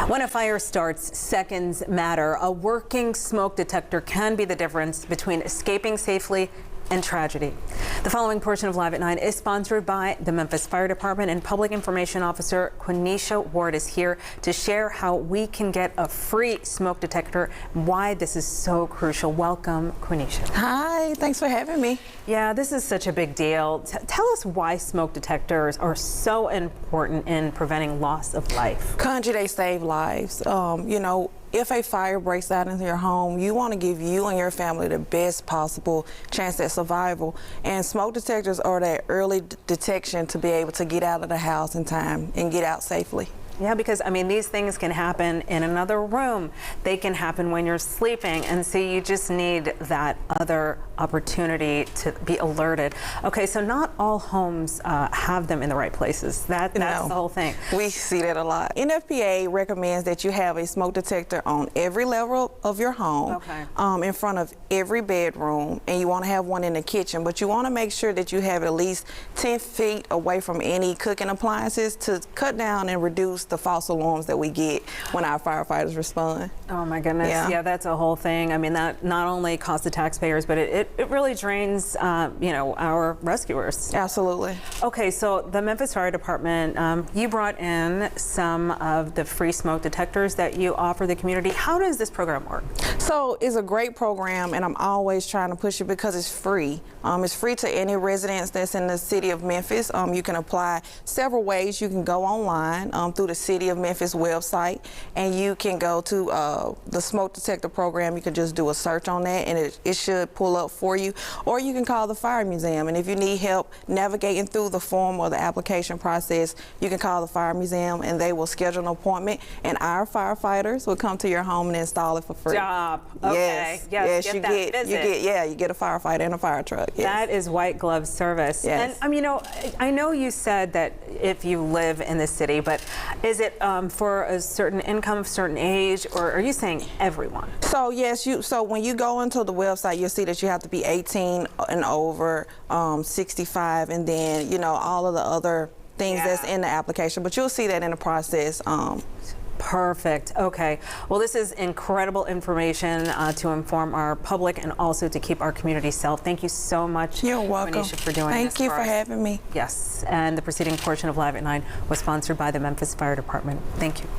When a fire starts, seconds matter. A working smoke detector can be the difference between escaping safely and tragedy. The following portion of Live at 9 is sponsored by the Memphis Fire Department, and Public Information Officer Quenisha Ward is here to share how we can get a free smoke detector and why this is so crucial. Welcome, Quenisha. Hi, thanks for having me. Yeah, this is such a big deal. Tell us why smoke detectors are so important in preventing loss of life. Conjure, they save lives. If a fire breaks out into your home, you want to give you and your family the best possible chance at survival. And smoke detectors are that early detection to be able to get out of the house in time and get out safely. Yeah, because I mean, these things can happen in another room. They can happen when you're sleeping, and so you just need that other opportunity to be alerted. Okay, so not all homes have them in the right places. That's the whole thing. We see that a lot. NFPA recommends that you have a smoke detector on every level of your home, in front of every bedroom, and you want to have one in the kitchen, but you want to make sure that you have at least 10 feet away from any cooking appliances to cut down and reduce the false alarms that we get when our firefighters respond. Oh my goodness, yeah, that's a whole thing. I mean, that not only costs the taxpayers, but it really drains, our rescuers. Absolutely. Okay, so the Memphis Fire Department, you brought in some of the free smoke detectors that you offer the community. How does this program work? So it's a great program, and I'm always trying to push it because it's free. It's free to any residents that's in the city of Memphis. You can apply several ways. You can go online through the City of Memphis website, and you can go to the smoke detector program. You can just do a search on that, and it should pull up for you. Or you can call the Fire Museum, and if you need help navigating through the form or the application process, you can call the Fire Museum, and they will schedule an appointment, and our firefighters will come to your home and install it for free. Okay. Yes, you get a firefighter and a fire truck. Yes. That is white glove service. Yes. And I know you said that if you live in the city, but is it for a certain income, certain age, or are you saying everyone? So yes, so when you go into the website, you'll see that you have to be 18 and over, 65, and then all of the other things that's in the application. But you'll see that in the process. Perfect. Okay. Well, this is incredible information to inform our public and also to keep our community safe. Thank you so much. You're welcome. Quenisha, for doing this. Thank you for having me. Yes. And the preceding portion of Live at 9 was sponsored by the Memphis Fire Department. Thank you.